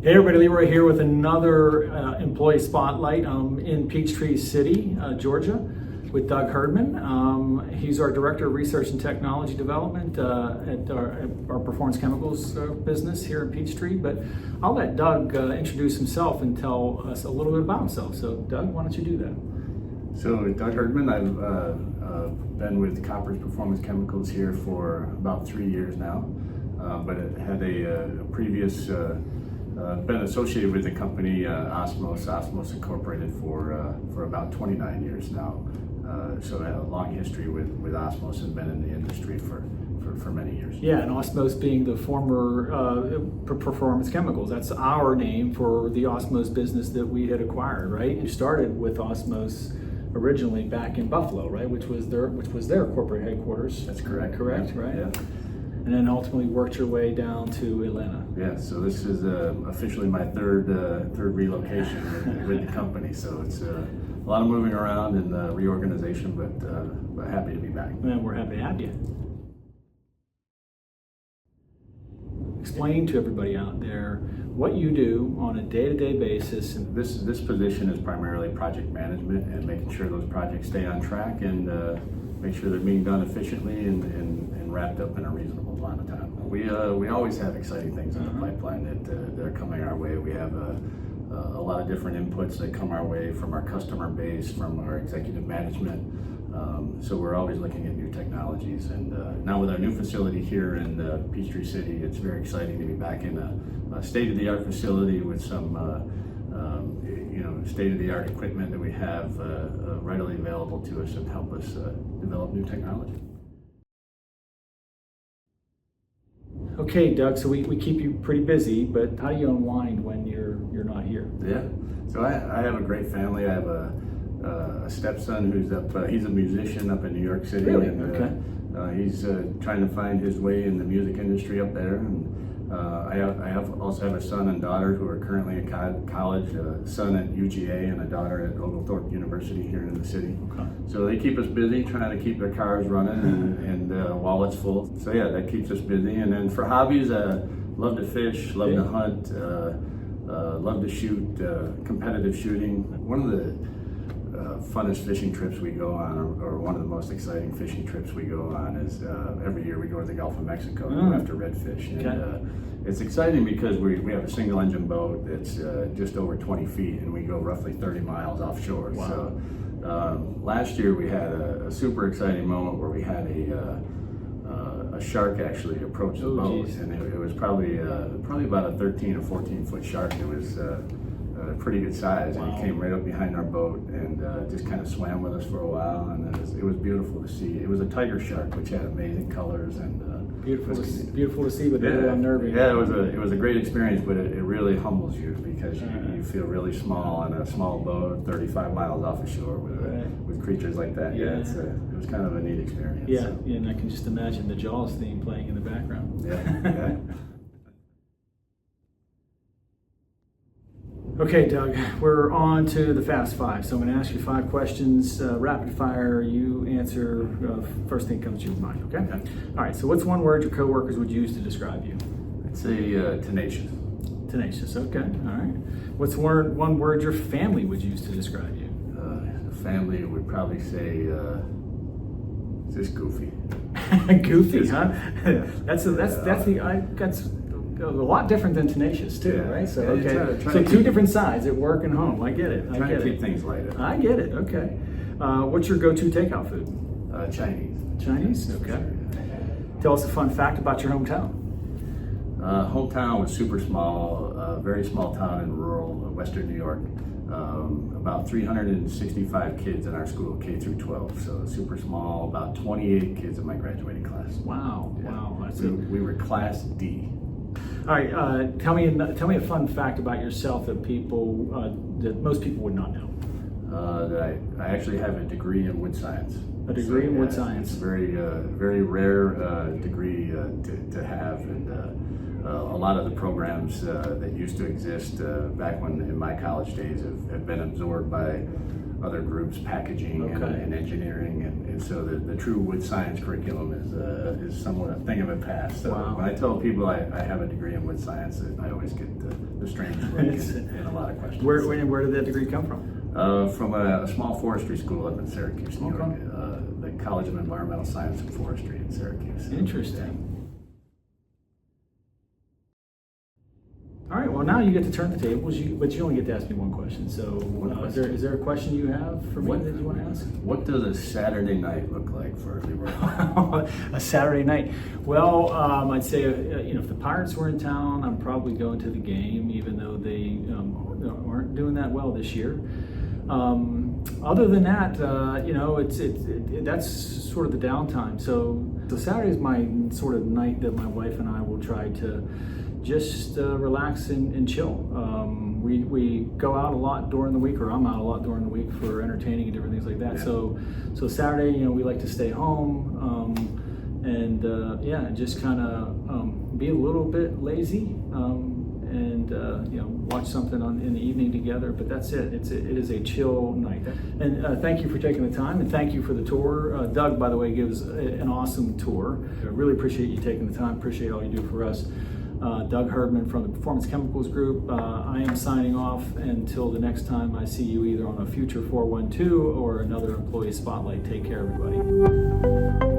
Hey everybody, Leroy here with another employee spotlight. In Peachtree City, Georgia, with Doug Herdman. He's our Director of Research and Technology Development at our Performance Chemicals business here in Peachtree. But I'll let Doug introduce himself and tell us a little bit about himself. So Doug, why don't you do that? So Doug Herdman, I've been with Koppers Performance Chemicals here for about 3 years now, but it had a previous been associated with the company Osmos Incorporated for about 29 years now. So I have a long history with Osmos and been in the industry for many years. Yeah, and Osmos being the former Performance Chemicals. That's our name for the Osmos business that we had acquired, right? You started with Osmos originally back in Buffalo, right? Which was their corporate headquarters. That's correct. Correct, yeah. right? Yeah. And then ultimately worked your way down to Atlanta. Yeah, so this is officially my third relocation with the company. So it's a lot of moving around and reorganization, but happy to be back. And we're happy to have you. Explain to everybody out there what you do on a day-to-day basis. And this position is primarily project management and making sure those projects stay on track and make sure they're being done efficiently and wrapped up in a reasonable amount of time. We always have exciting things in the pipeline that are coming our way. We have a lot of different inputs that come our way from our customer base, from our executive management. So we're always looking at new technologies. And now with our new facility here in Peachtree City, it's very exciting to be back in a state-of-the-art facility with some state-of-the-art equipment that we have readily available to us and help us develop new technology. okay, Doug, so we keep you pretty busy, but how do you unwind when you're not here? Yeah, so I have a great family. I have a stepson who's he's a musician up in New York City. Really? And, Okay. He's trying to find his way in the music industry up there. And I also have a son and daughter who are currently in college, a son at UGA and a daughter at Oglethorpe University here in the city. Okay. So they keep us busy trying to keep their cars running and wallets full. So yeah, that keeps us busy. And then for hobbies, love to fish, love to hunt, love to shoot, competitive shooting. One of the funnest fishing trips we go on, or one of the most exciting fishing trips we go on, is every year we go to the Gulf of Mexico and go after redfish. And it's exciting because we have a single engine boat that's just over 20 feet and we go roughly 30 miles offshore. Wow. So last year we had a super exciting moment where we had a shark actually approach the boat. Geez. And it was probably about a 13 or 14 foot shark. It was a pretty good size. Wow. And he came right up behind our boat and just kind of swam with us for a while, and it was beautiful to see. It was a tiger shark, which had amazing colors and beautiful to see, but a little unnerving. Yeah, it was a great experience, but it really humbles you because you feel really small on a small boat 35 miles off the shore with creatures like that. Yeah, it was kind of a neat experience. Yeah, so. yeah, and I can just imagine the Jaws theme playing in the background. Yeah. Okay, Doug, we're on to the Fast Five. So I'm going to ask you 5 questions, rapid fire. You answer first thing comes to your mind, okay? All right, so what's one word your coworkers would use to describe you? I'd say tenacious. Tenacious, okay, all right. What's one word your family would use to describe you? The family would probably say, just goofy. Goofy, Just huh? Yeah. That's a lot different than tenacious too, Yeah. right? So Yeah, okay, try so to two keep- different sides at work and home. I get it. Trying to keep things lighter. I get it. Okay. What's your go-to takeout food? Chinese. Chinese. Okay. Sure. Tell us a fun fact about your hometown. Hometown was super small, very small town in rural Western New York. About 365 kids in our school, K through 12. So super small. About 28 kids in my graduating class. Wow. Yeah. Wow. That's We were class D. All right. Tell me a fun fact about yourself that most people would not know. That I actually have a degree in wood science. A degree in wood It's science. a very rare degree to have, and a lot of the programs that used to exist back when in my college days have been absorbed by other groups, packaging and engineering, and so the true wood science curriculum is somewhat a thing of the past. So Wow. when I tell people I have a degree in wood science, I always get the strangest look and a lot of questions. Where did that degree come from? From a small forestry school up in Syracuse, New York, the College of Environmental Science and Forestry in Syracuse. Interesting. All right, well now you get to turn the tables, but you only get to ask me one question. So is there a question you have for me that you want to ask? What does a Saturday night look like for Leroy? A Saturday night. Well, I'd say if the Pirates were in town, I'm probably going to the game, even though they aren't doing that well this year. Other than that, that's sort of the downtime. So Saturday is my sort of night that my wife and I will try to just relax and chill. We go out a lot during the week, or I'm out a lot during the week for entertaining and different things like that. Yeah. So Saturday, we like to stay home and just kind of be a little bit lazy and watch something in the evening together. But that's it. It is a chill night. And thank you for taking the time, and thank you for the tour. Doug, by the way, gives an awesome tour. I really appreciate you taking the time. Appreciate all you do for us. Doug Herdman from the Performance Chemicals Group. I am signing off until the next time I see you, either on a future 412 or another employee spotlight. Take care, everybody.